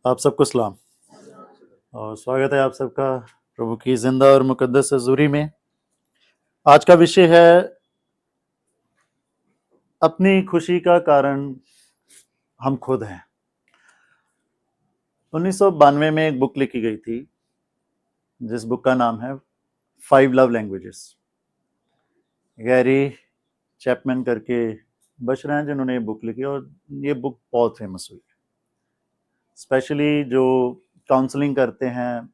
आप सबको सलाम और स्वागत है आप सबका प्रभु की जिंदा और मुकद्दस हजूरी में। आज का विषय है अपनी खुशी का कारण हम खुद हैं। 1992 में एक बुक लिखी गई थी जिस बुक का नाम है 5 लव लैंग्वेजेस। गैरी चैपमैन करके बच रहे हैं जिन्होंने ये बुक लिखी और ये बुक बहुत फेमस हुई। स्पेशली जो काउंसलिंग करते हैं,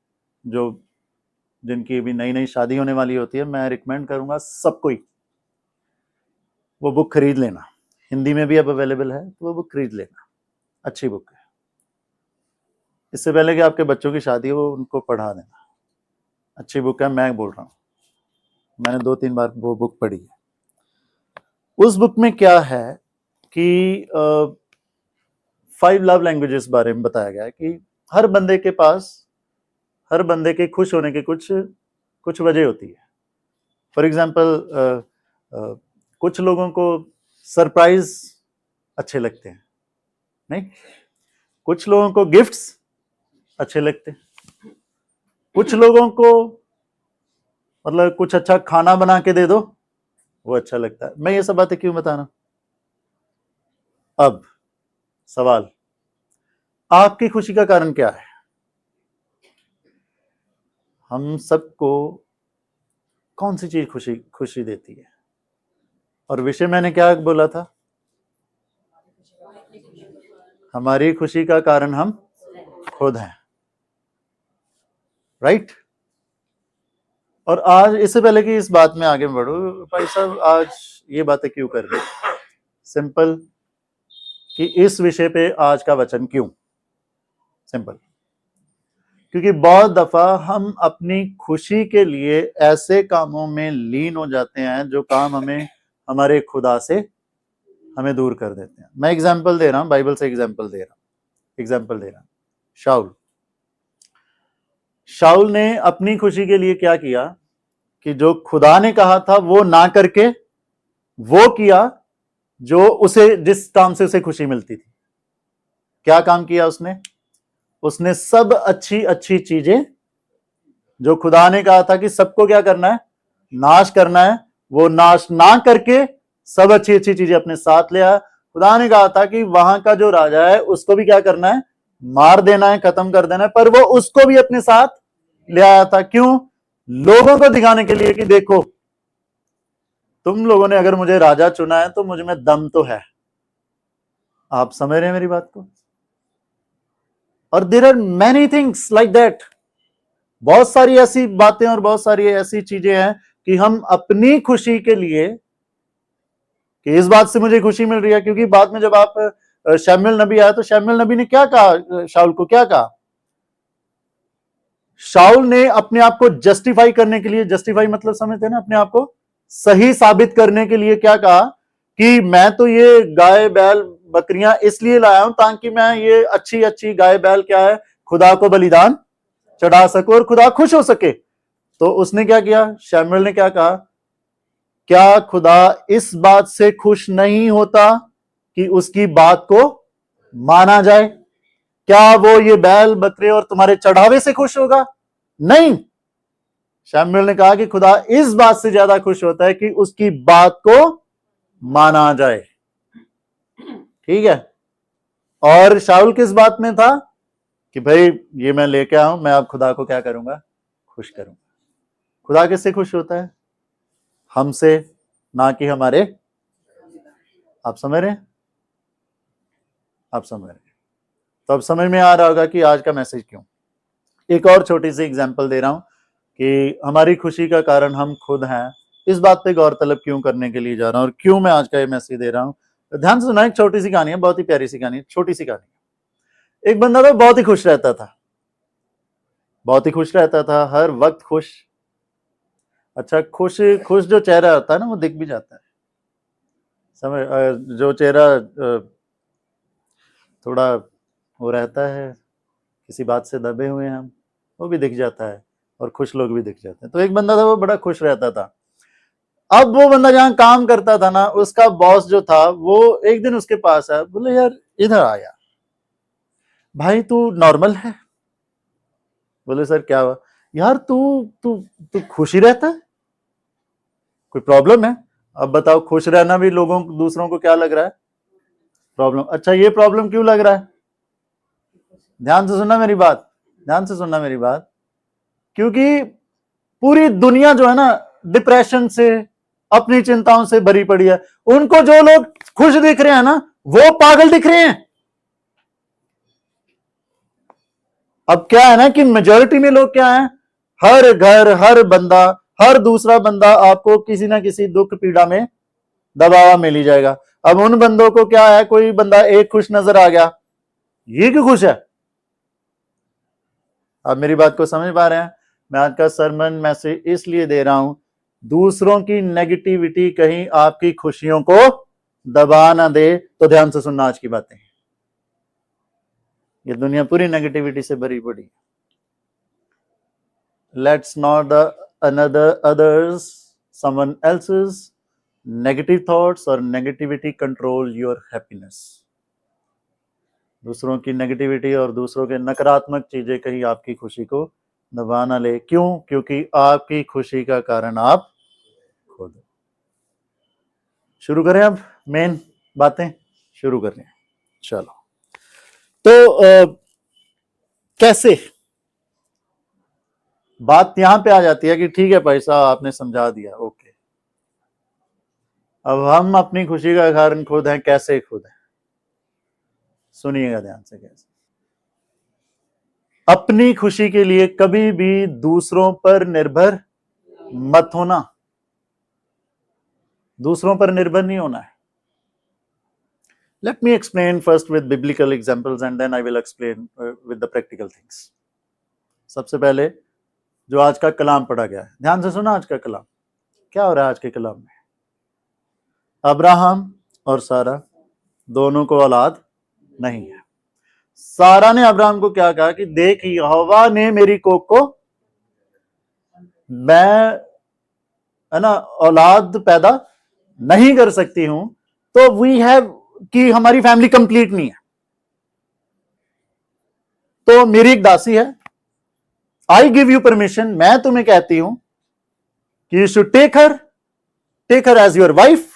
जो जिनकी अभी नई नई शादी होने वाली होती है, मैं रिकमेंड करूंगा सबको ही वो बुक खरीद लेना। हिंदी में भी अब अवेलेबल है तो वो बुक खरीद लेना, अच्छी बुक है। इससे पहले कि आपके बच्चों की शादी हो उनको पढ़ा देना, अच्छी बुक है। मैं बोल रहा हूँ, मैंने 2-3 बार वो बुक पढ़ी है। उस बुक में क्या है कि 5 लव लैंग्वेजेस बारे में बताया गया है कि हर बंदे के पास, हर बंदे के खुश होने के कुछ वजह होती है। फॉर एग्जाम्पल कुछ लोगों को सरप्राइज अच्छे लगते हैं, नहीं, कुछ लोगों को गिफ्ट्स अच्छे लगते हैं, कुछ लोगों को मतलब कुछ अच्छा खाना बना के दे दो वो अच्छा लगता है। मैं ये सब बातें क्यों बता रहा हूं? अब सवाल, आपकी खुशी का कारण क्या है? हम सबको कौन सी चीज खुशी देती है? और विषय मैंने क्या बोला था? हमारी खुशी का कारण हम खुद हैं, राइट? और आज, इससे पहले कि इस बात में आगे बढ़ो भाई साहब, आज ये बातें क्यों कर रहे? सिंपल कि इस विषय पे आज का वचन क्यों? सिंपल, क्योंकि बहुत दफा हम अपनी खुशी के लिए ऐसे कामों में लीन हो जाते हैं जो काम हमें हमारे खुदा से हमें दूर कर देते हैं। मैं एग्जाम्पल दे रहा हूं, बाइबल से एग्जाम्पल दे रहा हूं। शाऊल ने अपनी खुशी के लिए क्या किया कि जो खुदा ने कहा था वो ना करके वो किया जो उसे, जिस काम से उसे खुशी मिलती थी। क्या काम किया उसने? उसने सब अच्छी अच्छी चीजें जो खुदा ने कहा था कि सबको क्या करना है, नाश करना है, वो नाश ना करके सब अच्छी अच्छी चीजें अपने साथ ले आया। खुदा ने कहा था कि वहां का जो राजा है उसको भी क्या करना है, मार देना है, खत्म कर देना है, पर वो उसको भी अपने साथ ले आया था। क्यों? लोगों को दिखाने के लिए कि देखो, तुम लोगों ने अगर मुझे राजा चुना है तो मुझ में दम तो है। आप समझ रहे हैं मेरी बात को? और there are many things like that. बहुत सारी ऐसी बातें और बहुत सारी ऐसी चीजें हैं कि हम अपनी खुशी के लिए, कि इस बात से मुझे खुशी मिल रही है, क्योंकि बाद में जब आप शमूएल नबी आया तो शमूएल नबी ने क्या कहा, शाऊल को क्या कहा? शाऊल ने अपने आप को जस्टिफाई करने के लिए, जस्टिफाई मतलब समझते हैं ना, अपने आप को सही साबित करने के लिए क्या कहा कि मैं तो ये गाय बैल बकरियां इसलिए लाया हूं ताकि मैं ये अच्छी अच्छी गाय बैल क्या है, खुदा को बलिदान चढ़ा सकूं और खुदा खुश हो सके। तो उसने क्या किया? शमूएल ने क्या कहा? क्या खुदा इस बात से खुश नहीं होता कि उसकी बात को माना जाए? क्या वो ये बैल बकरे और तुम्हारे चढ़ावे से खुश होगा? नहीं। शमूएल ने कहा कि खुदा इस बात से ज्यादा खुश होता है कि उसकी बात को माना जाए। ठीक है? और शाऊल किस बात में था कि भाई ये मैं लेके आऊं, मैं अब खुदा को क्या करूंगा, खुश करूंगा। खुदा किससे खुश होता है? हमसे, ना कि हमारे। आप समझ रहे हैं? आप समझ रहे हैं? तो अब समझ में आ रहा होगा कि आज का मैसेज क्यों। एक और छोटी सी एग्जांपल दे रहा हूं कि हमारी खुशी का कारण हम खुद हैं। इस बात पे गौर तलब क्यों करने के लिए जा रहा हूं और क्यों मैं आज का ये मैसेज दे रहा हूं। ध्यान से सुना, एक छोटी सी कहानी है, बहुत ही प्यारी सी कहानी है, छोटी सी कहानी। एक बंदा था, बहुत ही खुश रहता था, बहुत ही खुश रहता था, हर वक्त खुश। अच्छा, खुश खुश जो चेहरा होता है ना वो दिख भी जाता है। समझ, जो चेहरा थोड़ा वो रहता है, किसी बात से दबे हुए हैं हम, वो भी दिख जाता है, और खुश लोग भी दिख जाते हैं। तो एक बंदा था, वो बड़ा खुश रहता था। अब वो बंदा जहां काम करता था ना, उसका बॉस जो था वो एक दिन उसके पास आया, बोले यार इधर आ यार, भाई तू नॉर्मल है। बोले सर क्या हुआ? यार तू तू तू खुश ही रहता है, कोई प्रॉब्लम है? अब बताओ, खुश रहना भी लोगों दूसरों को क्या लग रहा है? प्रॉब्लम। अच्छा ये प्रॉब्लम क्यों लग रहा है? ध्यान से सुनना मेरी बात, ध्यान से सुनना मेरी बात। क्योंकि पूरी दुनिया जो है ना डिप्रेशन से, अपनी चिंताओं से भरी पड़ी है। उनको जो लोग खुश दिख रहे हैं ना, वो पागल दिख रहे हैं। अब क्या है ना कि मेजॉरिटी में लोग क्या है, हर घर, हर बंदा, हर दूसरा बंदा आपको किसी ना किसी दुख पीड़ा में दबावा मिल ही जाएगा। अब उन बंदों को क्या है, कोई बंदा एक खुश नजर आ गया, ये क्यों खुश है? आप मेरी बात को समझ पा रहे हैं? मैं आज का सरमन मैसेज इसलिए दे रहा हूं, दूसरों की नेगेटिविटी कहीं आपकी खुशियों को दबा ना दे। तो ध्यान से सुनना आज की बातें, ये दुनिया पूरी नेगेटिविटी से भरी पड़ी। Let's not the another others someone else's negative thoughts और नेगेटिविटी कंट्रोल योर हैप्पीनेस। दूसरों की नेगेटिविटी और दूसरों के नकारात्मक चीजें कहीं आपकी खुशी को दबा ना ले। क्यों? क्योंकि आपकी खुशी का कारण आप खुद। शुरू करें अब मेन बातें शुरू कर रहे हैं। चलो तो कैसे? बात यहां पे आ जाती है कि ठीक है भाई साहब आपने समझा दिया, ओके, अब हम अपनी खुशी का कारण खुद हैं। कैसे खुद हैं? सुनिएगा ध्यान से। कैसे? अपनी खुशी के लिए कभी भी दूसरों पर निर्भर मत होना, दूसरों पर निर्भर नहीं होना है। Let me explain first with biblical examples and then I will explain with the practical things. सबसे पहले जो आज का कलाम पढ़ा गया है, ध्यान से सुना। आज का कलाम क्या हो रहा है? आज के कलाम में अब्राहम और सारा दोनों को औलाद नहीं है। सारा ने अब्राहम को क्या कहा कि देख यहोवा ने मेरी कोख को, मैं है ना औलाद पैदा नहीं कर सकती हूं, तो वी हैव कि हमारी फैमिली कंप्लीट नहीं है, तो मेरी एक दासी है, आई गिव यू परमिशन, मैं तुम्हें कहती हूं कि you should take her as your wife,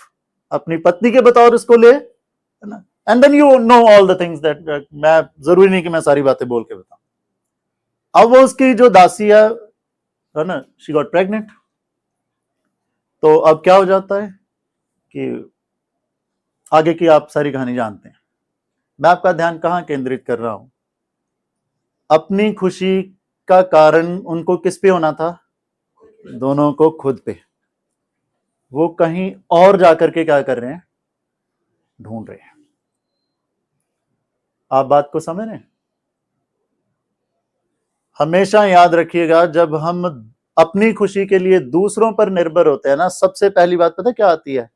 अपनी पत्नी के बतौर इसको ले, है ना। And then you know all the things that, मैं जरूरी नहीं कि मैं सारी बातें बोल के बताऊं। अब वो उसकी जो दासी है ना, शी गॉट प्रेग्नेंट। तो अब क्या हो जाता है कि आगे की आप सारी कहानी जानते हैं। मैं आपका ध्यान कहां केंद्रित कर रहा हूं? अपनी खुशी का कारण उनको किस पे होना था? दोनों को खुद पे। वो कहीं और जाकर के क्या कर रहे हैं? ढूंढ रहे हैं। आप बात को समझ रहे हैं? हमेशा याद रखिएगा, जब हम अपनी खुशी के लिए दूसरों पर निर्भर होते हैं ना, सबसे पहली बात पता क्या आती है?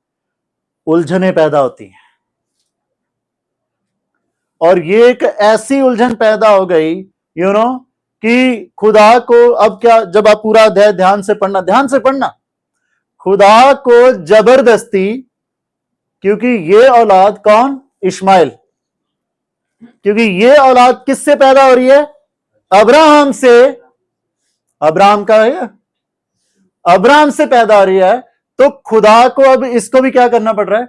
उलझनें पैदा होती हैं। और ये एक ऐसी उलझन पैदा हो गई यू नो कि खुदा को, अब क्या, जब आप पूरा अध्याय ध्यान से पढ़ना, खुदा को जबरदस्ती, क्योंकि ये औलाद कौन? इश्माइल। क्योंकि ये औलाद किससे पैदा हो रही है? अब्राहम से। अब्राहम का है, अब्राहम से पैदा हो रही है। तो खुदा को अब इसको भी क्या करना पड़ रहा है?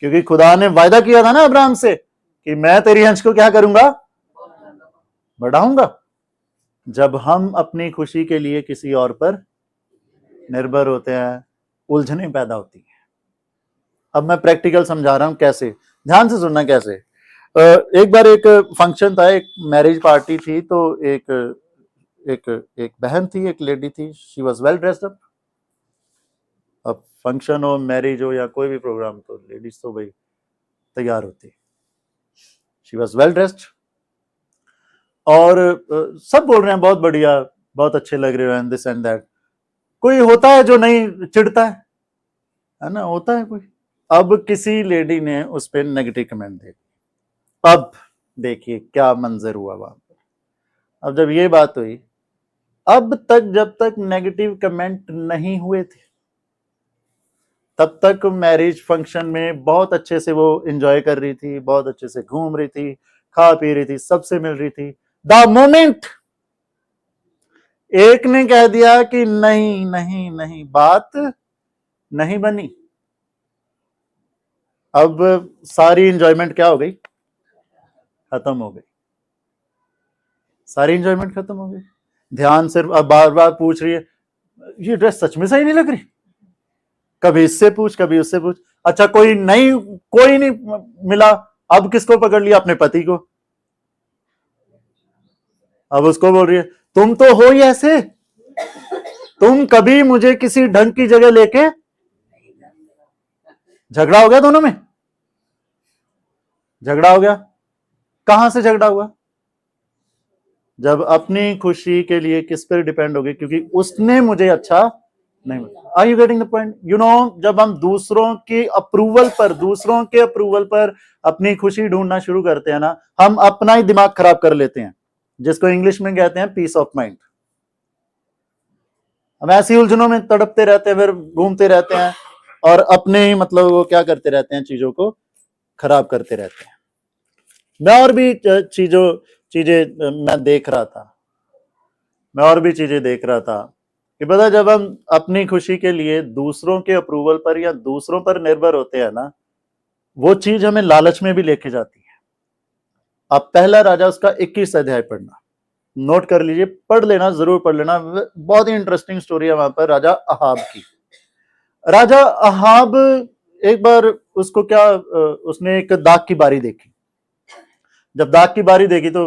क्योंकि खुदा ने वायदा किया था ना अब्राहम से कि मैं तेरी अंश को क्या करूंगा? बढ़ाऊंगा। जब हम अपनी खुशी के लिए किसी और पर निर्भर होते हैं, उलझनें पैदा होती हैं। अब मैं प्रैक्टिकल समझा रहा हूं कैसे, ध्यान से सुनना कैसे। एक बार एक फंक्शन था, एक मैरिज पार्टी थी, तो एक बहन थी, एक लेडी थी, she was well dressed up. अब फंक्शन हो, मैरिज हो या कोई भी प्रोग्राम, तो लेडीज तो भाई तैयार होती। शी वॉज वेल ड्रेस्ड और सब बोल रहे हैं बहुत बढ़िया, बहुत अच्छे लग रहे हैं, दिस एंड दैट। कोई होता है जो नहीं चिढ़ता है ना, होता है कोई। अब किसी लेडी ने उस पर नेगेटिव कमेंट दे। अब देखिए क्या मंजर हुआ वहां पर। अब जब ये बात हुई, अब तक जब तक नेगेटिव कमेंट नहीं हुए थे, तब तक मैरिज फंक्शन में बहुत अच्छे से वो एंजॉय कर रही थी, बहुत अच्छे से घूम रही थी, खा पी रही थी, सबसे मिल रही थी। द मोमेंट एक ने कह दिया कि नहीं नहीं नहीं, बात नहीं बनी, अब सारी इंजॉयमेंट क्या हो गई, खत्म हो गई, सारी इंजॉयमेंट खत्म हो गई। ध्यान सिर्फ अब बार बार पूछ रही है, ये ड्रेस सच में सही नहीं लग रही, कभी इससे पूछ कभी उससे पूछ। अच्छा कोई नहीं मिला, अब किसको पकड़ लिया, अपने पति को। अब उसको बोल रही है तुम तो हो ही ऐसे, तुम कभी मुझे किसी ढंग की जगह लेके, झगड़ा हो गया दोनों में, झगड़ा हो गया। कहां से झगड़ा हुआ, जब अपनी खुशी के लिए किस पर डिपेंड हो गई, क्योंकि उसने मुझे अच्छा नहीं। Are you getting the point? You know, जब हम दूसरों के अप्रूवल पर अपनी खुशी ढूंढना शुरू करते हैं ना, हम अपना ही दिमाग खराब कर लेते हैं, जिसको इंग्लिश में कहते हैं पीस ऑफ माइंड। हम ऐसी उलझनों में तड़पते रहते हैं, फिर घूमते रहते हैं और अपने ही मतलब वो क्या करते रहते हैं, चीजों को खराब करते रहते हैं। मैं और भी चीजें मैं देख रहा था कि पता, जब हम अपनी खुशी के लिए दूसरों के अप्रूवल पर या दूसरों पर निर्भर होते हैं ना, वो चीज हमें लालच में भी लेके जाती है। अब पहला राजा उसका 21 अध्याय पढ़ना, नोट कर लीजिए, पढ़ लेना, जरूर पढ़ लेना, बहुत ही इंटरेस्टिंग स्टोरी है वहां पर राजा अहाब की। राजा अहाब एक बार उसको क्या, उसने एक दाग की बारी देखी। जब दाग की बारी देखी तो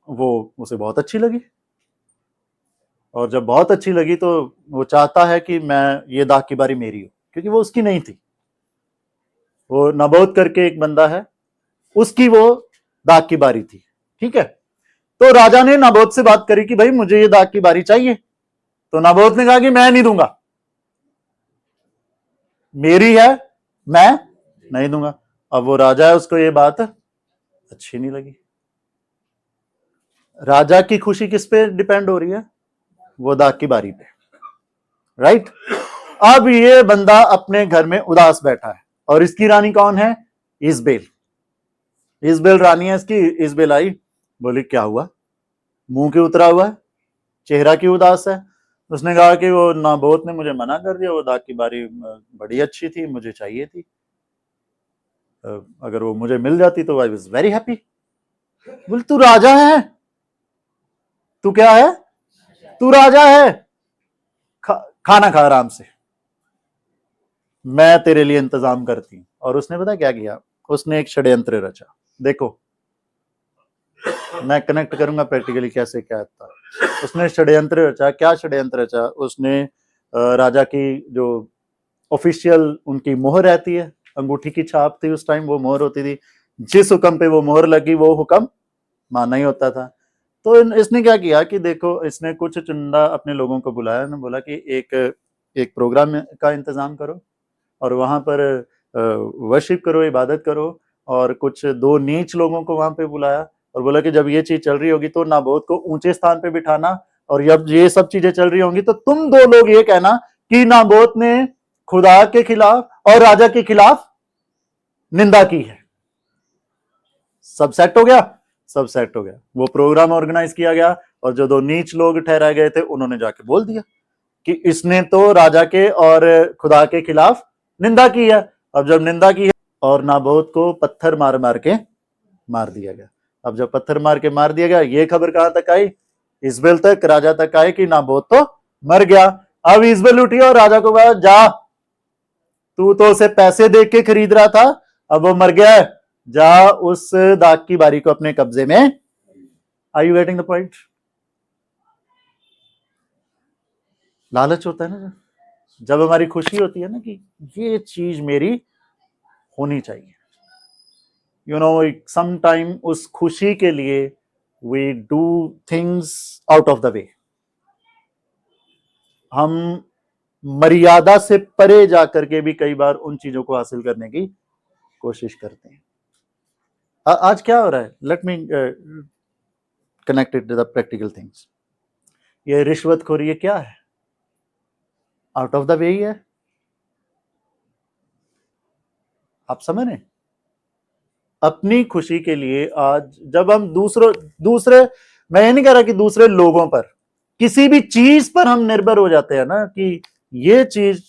वो उसे बहुत अच्छी लगी, और जब बहुत अच्छी लगी तो वो चाहता है कि मैं ये दाग की बारी मेरी हो, क्योंकि वो उसकी नहीं थी। वो नबोत करके एक बंदा है, उसकी वो दाग की बारी थी, ठीक है। तो राजा ने नबोत से बात करी कि भाई मुझे ये दाग की बारी चाहिए। तो नबोत ने कहा कि मैं नहीं दूंगा, मेरी है, मैं नहीं दूंगा। अब वो राजा है, उसको ये बात अच्छी नहीं लगी। राजा की खुशी किस पे डिपेंड हो रही है, वो दाग की बारी पे, राइट। अब ये बंदा अपने घर में उदास बैठा है, और इसकी रानी कौन है, इजबेल। इजबेल रानी है इसकी। इजबेल आई, बोली क्या हुआ, मुंह क्यों उतरा हुआ है, चेहरा क्यों उदास है। उसने कहा कि वो नाबोत ने मुझे मना कर दिया, वो दाग की बारी बड़ी अच्छी थी, मुझे चाहिए थी, अगर वो मुझे मिल जाती तो आई वॉज वेरी हैप्पी। बोल तू राजा है, तू क्या है, तू राजा है, खाना खा आराम से, मैं तेरे लिए इंतजाम करती हूं। और उसने पता क्या किया, उसने एक षड्यंत्र रचा। देखो मैं कनेक्ट करूंगा प्रैक्टिकली कैसे क्या था। उसने षड्यंत्र रचा। क्या षड्यंत्र रचा उसने, राजा की जो ऑफिशियल उनकी मोहर रहती है, अंगूठी की छाप थी उस टाइम, वो मोहर होती थी, जिस हुक्म पे वो मोहर लगी वो हुक्म मानना ही होता था। तो इसने क्या किया कि देखो, इसने कुछ चुनिंदा अपने लोगों को बुलाया, ने बोला कि एक प्रोग्राम का इंतजाम करो और वहां पर वर्शिप करो, इबादत करो, और कुछ दो नीच लोगों को वहां पे बुलाया और बोला कि जब ये चीज चल रही होगी तो नाबोत को ऊंचे स्थान पे बिठाना, और जब ये सब चीजें चल रही होंगी तो तुम दो लोग ये कहना कि नाबोत ने खुदा के खिलाफ और राजा के खिलाफ निंदा की है। सब सेट हो गया, सब सेट हो गया। वो प्रोग्राम ऑर्गेनाइज किया गया, और जो दो नीच लोग ठहराए गए थे उन्होंने जाके बोल दिया कि इसने तो राजा के और खुदा के खिलाफ निंदा की है। अब जब निंदा की है, और नाबोत को पत्थर मार मार के मार दिया गया। अब जब पत्थर मार के मार दिया गया, ये खबर कहां तक आई, इजबेल तक, राजा तक आई कि नाबोत तो मर गया। अब इजबेल उठी और राजा को कहा, जा, तू तो उसे पैसे दे के खरीद रहा था, अब वो मर गया है, जा उस दाग की बारी को अपने कब्जे में। Are you getting the point? लालच होता है ना, जब हमारी खुशी होती है ना कि ये चीज मेरी होनी चाहिए, यू नो, सम टाइम उस खुशी के लिए we do things out of the way. हम मर्यादा से परे जाकर के भी कई बार उन चीजों को हासिल करने की कोशिश करते हैं। आज क्या हो रहा है, let me connected to the practical things. ये रिश्वतखोरी, ये क्या है, आउट ऑफ द वे ही है, आप समझ रहे हैं। अपनी खुशी के लिए आज जब हम दूसरे मैं ये नहीं कह रहा कि दूसरे लोगों पर, किसी भी चीज पर हम निर्भर हो जाते हैं ना कि ये चीज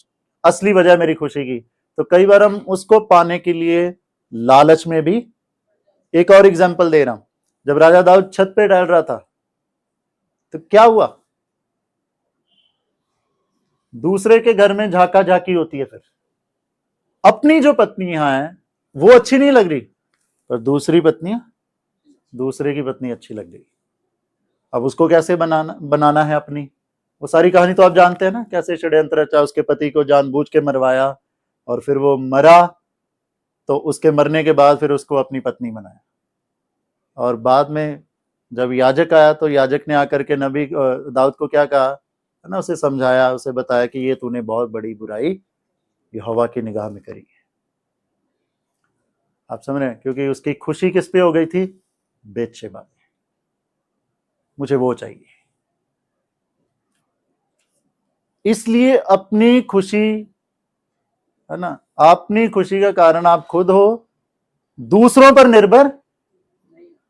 असली वजह मेरी खुशी की, तो कई बार हम उसको पाने के लिए लालच में भी। एक और एग्जांपल दे रहा हूं, जब राजा दाऊद छत पे टहल रहा था तो क्या हुआ, दूसरे के घर में झाका झाकी होती है, फिर अपनी जो पत्नी यहां है वो अच्छी नहीं लग रही, पर दूसरे की पत्नी अच्छी लग गई। अब उसको कैसे बनाना है अपनी, वो सारी कहानी तो आप जानते हैं ना, कैसे षड्यंत्र रचा, उसके पति को जानबूझ के मरवाया और फिर वो मरा, तो उसके मरने के बाद फिर उसको अपनी पत्नी बनाया। और बाद में जब याजक आया तो याजक ने आकर के नबी दाऊद को क्या कहा है ना, उसे समझाया, उसे बताया कि ये तूने बहुत बड़ी बुराई यहोवा की निगाह में करी है। आप समझ रहे हैं, क्योंकि उसकी खुशी किस पे हो गई थी, बेतशेबा, मुझे वो चाहिए। इसलिए अपनी खुशी है ना, अपनी खुशी का कारण आप खुद हो, दूसरों पर निर्भर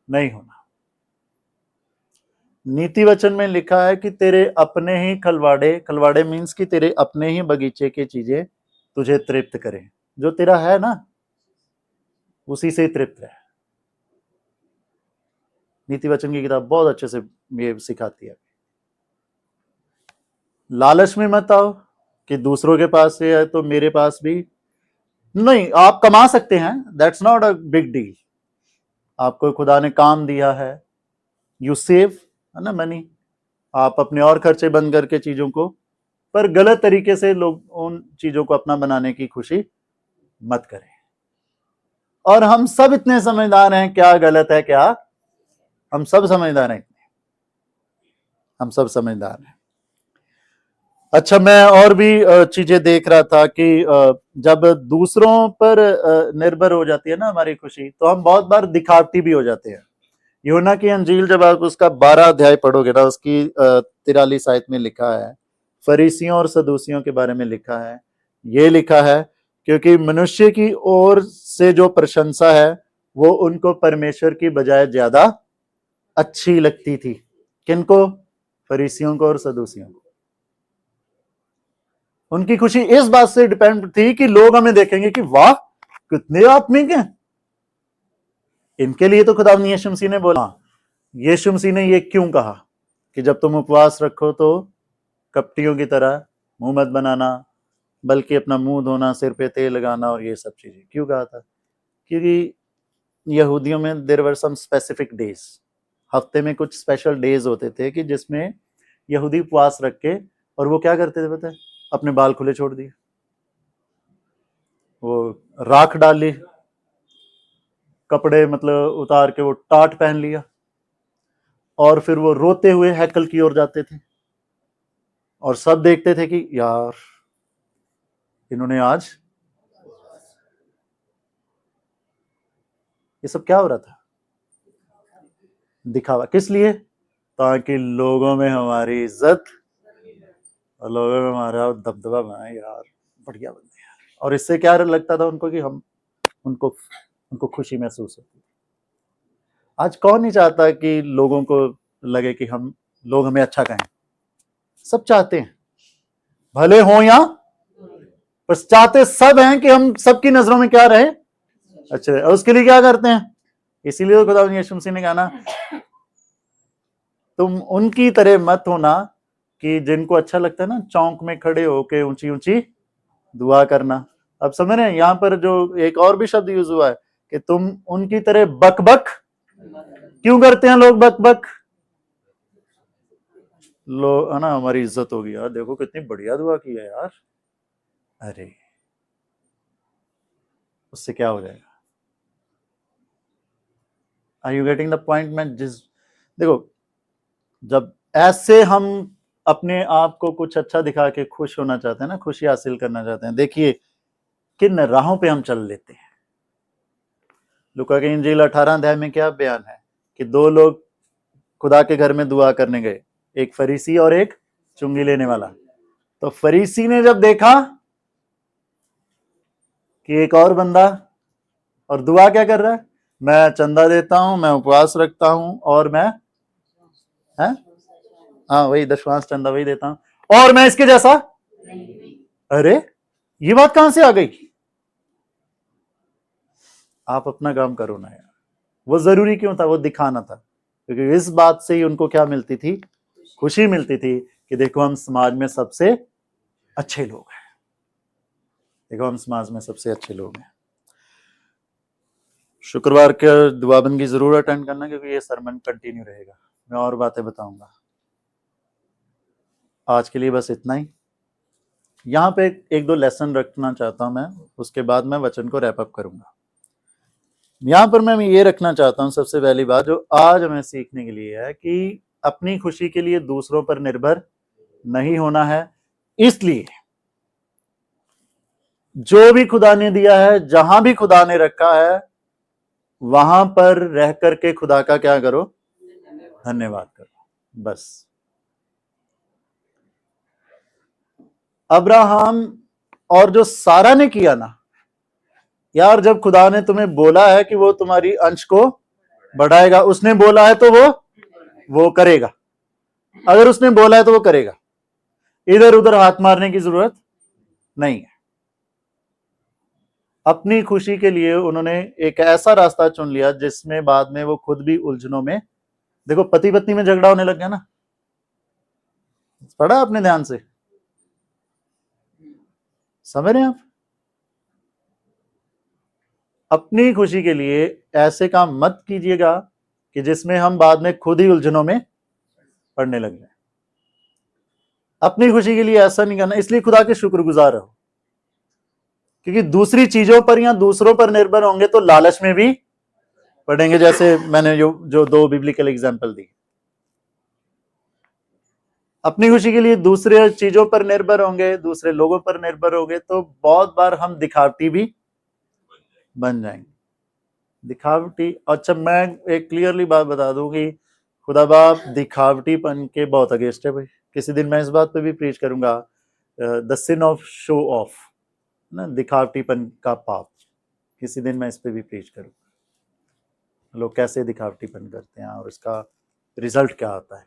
नहीं होना। नीति वचन में लिखा है कि तेरे अपने ही खलवाड़े मीन्स कि तेरे अपने ही बगीचे की चीजें तुझे तृप्त करें, जो तेरा है ना उसी से तृप्त रहे। नीति वचन की किताब बहुत अच्छे से ये सिखाती है। लालच में मत आओ कि दूसरों के पास से है तो मेरे पास भी नहीं। आप कमा सकते हैं, that's not a big deal. आपको खुदा ने काम दिया है, यू सेव है ना मनी, आप अपने और खर्चे बंद करके चीजों को, पर गलत तरीके से लोग उन चीजों को अपना बनाने की खुशी मत करें। और हम सब इतने समझदार हैं, क्या गलत है क्या, हम सब समझदार हैं, हम सब समझदार हैं। अच्छा, मैं और भी चीजें देख रहा था कि जब दूसरों पर निर्भर हो जाती है ना हमारी खुशी, तो हम बहुत बार दिखावटी भी हो जाते हैं। यूहन्ना की अंजील जब आप उसका 12 अध्याय पढ़ोगे ना, उसकी 43 आयत में लिखा है, फरीसियों और सदूसियों के बारे में लिखा है, ये लिखा है क्योंकि मनुष्य की ओर से जो प्रशंसा है वो उनको परमेश्वर की बजाय ज्यादा अच्छी लगती थी। किनको, फरीसियों को और सदूसियों को। उनकी खुशी इस बात से डिपेंड थी कि लोग हमें देखेंगे कि वाह कितने आत्मिक हैं। इनके लिए तो खुदा यीशु मसीह ने बोला, यीशु मसीह ने ये क्यों कहा कि जब तुम उपवास रखो तो कपटियों की तरह मुंह मत बनाना, बल्कि अपना मुंह धोना, सिर पे तेल लगाना और ये सब चीजें क्यों कहा था? क्योंकि यहूदियों में there were some specific days, हफ्ते में कुछ स्पेशल डेज होते थे कि जिसमें यहूदी उपवास रख के, और वो क्या करते थे पता है, अपने बाल खुले छोड़ दिए, वो राख डाल ली, कपड़े मतलब उतार के वो टाट पहन लिया, और फिर वो रोते हुए हैकल की ओर जाते थे, और सब देखते थे कि यार इन्होंने आज, ये सब क्या हो रहा था, दिखावा। किस लिए? ताकि लोगों में हमारी इज्जत और लोगों में हमारा दबदबा बनाए, यार बढ़िया बंदे यार। और इससे क्या लगता था उनको कि हम उनको उनको खुशी महसूस होती। आज कौन नहीं चाहता कि लोगों को लगे कि हम लोग हमें अच्छा कहें, सब चाहते हैं, भले हो या, बस चाहते सब हैं कि हम सबकी नजरों में क्या रहे, अच्छे रहे। और उसके लिए क्या करते हैं, इसीलिए तो खुदा यीशु मसीह ने कहा ना, तुम उनकी तरह मत होना कि जिनको अच्छा लगता है ना चौक में खड़े होके ऊंची ऊंची दुआ करना। अब समझ रहे हैं, यहां पर जो एक और भी शब्द यूज हुआ है कि तुम उनकी तरह बक बक क्यों करते हैं लोग, बक बक लो है ना, हमारी इज्जत होगी यार, देखो कितनी बढ़िया दुआ की है यार, अरे उससे क्या हो जाएगा? Are you getting the point? मैं जिस, देखो जब ऐसे हम अपने आप को कुछ अच्छा दिखा के खुश होना चाहते हैं ना, खुशी हासिल करना चाहते हैं, देखिए किन राहों पे हम चल लेते हैं। लूका की इंजील 18 अध्याय में क्या बयान है कि दो लोग खुदा के घर में दुआ करने गए, एक फरीसी और एक चुंगी लेने वाला। तो फरीसी ने जब देखा कि एक और बंदा और दुआ क्या कर रहा है, मैं चंदा देता हूं, मैं उपवास रखता हूं, और मैं है, हाँ वही दशवांश चंदा वही देता हूं, और मैं इसके जैसा। अरे ये बात कहां से आ गई? आप अपना काम करो ना यार। वो जरूरी क्यों था? वो दिखाना था, क्योंकि इस बात से ही उनको क्या मिलती थी? खुशी मिलती थी कि देखो हम समाज में सबसे अच्छे लोग हैं, देखो हम समाज में सबसे अच्छे लोग हैं। शुक्रवार के दुआबंद की जरूर अटेंड करना, क्योंकि ये सरमन कंटिन्यू रहेगा, मैं और बातें बताऊंगा। आज के लिए बस इतना ही। यहाँ पे एक दो लेसन रखना चाहता हूं मैं, उसके बाद मैं वचन को रैप अप करूंगा। यहां पर मैं ये रखना चाहता हूं, सबसे पहली बात जो आज हमें सीखने के लिए है कि अपनी खुशी के लिए दूसरों पर निर्भर नहीं होना है। इसलिए जो भी खुदा ने दिया है, जहां भी खुदा ने रखा है, वहां पर रह करके खुदा का क्या करो? धन्यवाद करो, बस। अब्राहम और जो सारा ने किया ना यार, जब खुदा ने तुम्हें बोला है कि वो तुम्हारी अंश को बढ़ाएगा, उसने बोला है तो वो करेगा। अगर उसने बोला है तो वो करेगा, इधर उधर हाथ मारने की जरूरत नहीं है। अपनी खुशी के लिए उन्होंने एक ऐसा रास्ता चुन लिया जिसमें बाद में वो खुद भी उलझनों में, देखो पति पत्नी में झगड़ा होने लग गया ना, पढ़ा आपने ध्यान से? समझ रहे हैं आप? अपनी खुशी के लिए ऐसे काम मत कीजिएगा कि जिसमें हम बाद में खुद ही उलझनों में पड़ने लग जाए। अपनी खुशी के लिए ऐसा नहीं करना। इसलिए खुदा के शुक्रगुजार रहो, क्योंकि दूसरी चीजों पर या दूसरों पर निर्भर होंगे तो लालच में भी पड़ेंगे, जैसे मैंने जो दो बिब्लिकल एग्जांपल दी। अपनी खुशी के लिए दूसरे चीजों पर निर्भर होंगे, दूसरे लोगों पर निर्भर होंगे, तो बहुत बार हम दिखावटी भी बन जाएंगे। दिखावटी। अच्छा, मैं एक क्लियरली बात बता दूं कि खुदा बाप दिखावटीपन के बहुत अगेंस्ट है भाई। किसी दिन मैं इस बात पे भी प्रीच करूंगा, the sin of show off ना, दिखावटीपन का पाप। किसी दिन मैं इस पे भी प्रीच करूंगा, लोग कैसे दिखावटीपन करते हैं और इसका रिजल्ट क्या आता है।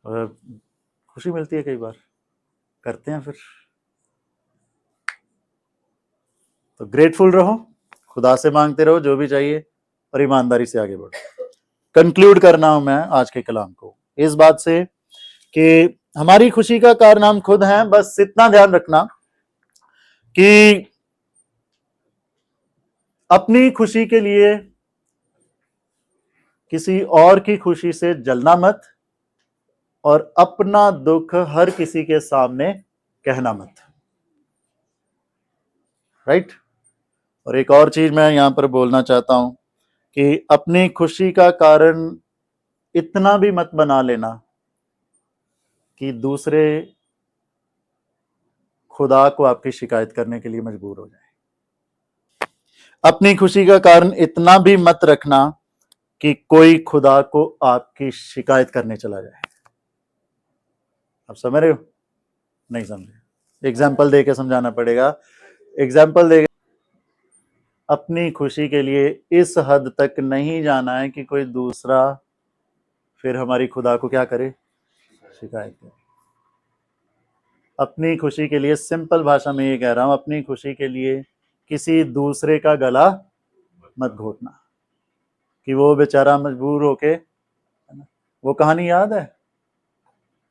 खुशी मिलती है कई बार, करते हैं फिर। तो ग्रेटफुल रहो, खुदा से मांगते रहो जो भी चाहिए, और ईमानदारी से आगे बढ़ो। कंक्लूड करना हूं मैं आज के कलाम को इस बात से कि हमारी खुशी का कारण हम खुद हैं। बस इतना ध्यान रखना कि अपनी खुशी के लिए किसी और की खुशी से जलना मत, और अपना दुख हर किसी के सामने कहना मत। राइट? और एक और चीज मैं यहां पर बोलना चाहता हूं कि अपनी खुशी का कारण इतना भी मत बना लेना कि दूसरे खुदा को आपकी शिकायत करने के लिए मजबूर हो जाए। अपनी खुशी का कारण इतना भी मत रखना कि कोई खुदा को आपकी शिकायत करने चला जाए। आप समझ रहे हो? नहीं समझे? एग्जाम्पल देके समझाना पड़ेगा। एग्जाम्पल देके अपनी खुशी के लिए इस हद तक नहीं जाना है कि कोई दूसरा फिर हमारी खुदा को क्या करे? शिकायत करे। अपनी खुशी के लिए, सिंपल भाषा में ये कह रहा हूं, अपनी खुशी के लिए किसी दूसरे का गला मत घोटना कि वो बेचारा मजबूर होके, वो कहानी याद है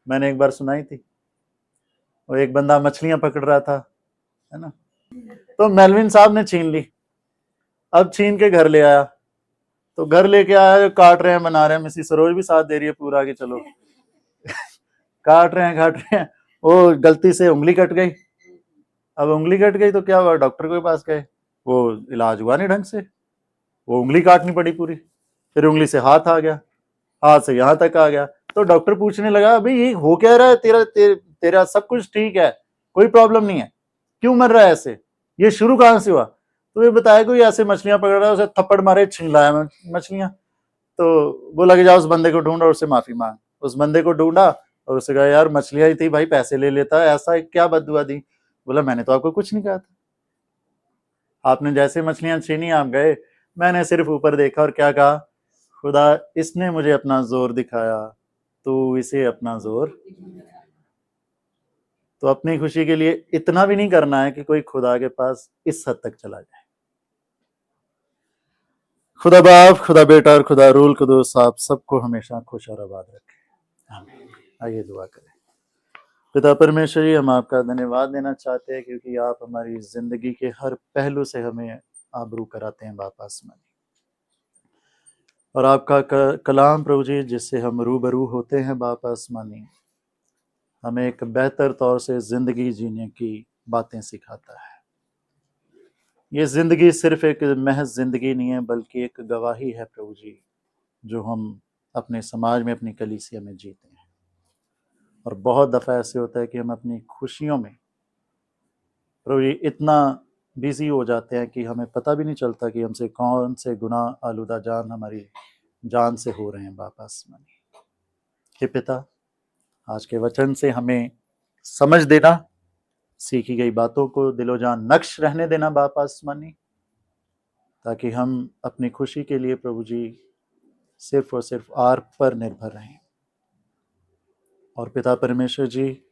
मैंने एक बार सुनाई थी, वो एक बंदा मछलियां पकड़ रहा था, है ना, तो मेलविन साहब ने छीन ली। अब छीन के घर ले आया, तो घर लेके आया, काट रहे हैं, बना रहे हैं, मिसेस सरोज भी साथ दे रही है पूरा कि चलो काट रहे हैं, वो गलती से उंगली कट गई। अब उंगली कट गई तो क्या हुआ, डॉक्टर के पास गए, वो इलाज हुआ नहीं ढंग से, वो उंगली काटनी पड़ी पूरी। फिर उंगली से हाथ आ गया, हाथ से यहाँ तक आ गया। तो डॉक्टर पूछने लगा, भाई ये हो क्या रहा है, तेरा सब कुछ ठीक है, कोई प्रॉब्लम नहीं है, क्यों मर रहा है ऐसे, ये शुरू कहां से हुआ? तो ये बताया कोई ऐसे मछलियां पकड़ रहा है, उसे थप्पड़ मारे, छिंगलाया मछलियां। तो बोला कि जाओ उस बंदे को ढूंढो और उससे माफी मांग। उस बंदे को ढूंढा और उससे कहा, यार मछलियां ही थी भाई, पैसे ले लेता, ऐसा क्या बददुआ दी? बोला मैंने तो आपको कुछ नहीं कहा था। आपने जैसे मछलियां छीनी आप गए, मैंने सिर्फ ऊपर देखा और क्या कहा, खुदा इसने मुझे अपना जोर दिखाया, तो इसे अपना जोर। तो अपनी खुशी के लिए इतना भी नहीं करना है कि कोई खुदा के पास इस हद तक चला जाए। खुदा बाप, खुदा बेटा और खुदा रूल कुदूस आप सबको हमेशा खुश और आबाद रखे। आमीन। आइए दुआ करें। पिता परमेश्वर जी, हम आपका धन्यवाद देना चाहते हैं क्योंकि आप हमारी जिंदगी के हर पहलू से हमें आबरू कराते हैं बाप आसमानी। और आपका कलाम प्रभु जी जिससे हम रूबरू होते हैं बाप आसमानी, हमें एक बेहतर तौर से जिंदगी जीने की बातें सिखाता है। ये जिंदगी सिर्फ एक महज जिंदगी नहीं है बल्कि एक गवाही है प्रभु जी, जो हम अपने समाज में अपनी कलीसिया में जीते हैं। और बहुत दफ़ा ऐसे होता है कि हम अपनी खुशियों में प्रभु जी इतना बिजी हो जाते हैं कि हमें पता भी नहीं चलता कि हमसे कौन से गुनाह आलूदा जान हमारी जान से हो रहे हैं बाप आसमानी। हे पिता, आज के वचन से हमें समझ देना, सीखी गई बातों को दिलो जान नक्श रहने देना बाप आसमानी, ताकि हम अपनी खुशी के लिए प्रभु जी सिर्फ और सिर्फ आप पर निर्भर रहें। और पिता परमेश्वर जी,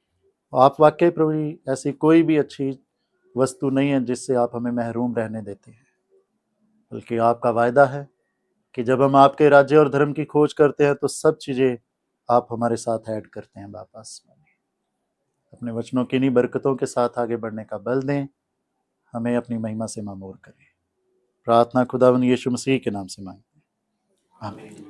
आप वाकई प्रभु जी ऐसी कोई भी अच्छी वस्तु नहीं है जिससे आप हमें महरूम रहने देते हैं, बल्कि आपका वायदा है कि जब हम आपके राज्य और धर्म की खोज करते हैं तो सब चीज़ें आप हमारे साथ ऐड करते हैं बाप आसमानी। अपने वचनों की इन्हीं बरकतों के साथ आगे बढ़ने का बल दें, हमें अपनी महिमा से मामूर करें। प्रार्थना खुदावंद यीशु मसीह के नाम से मांगते हैं, आमीन।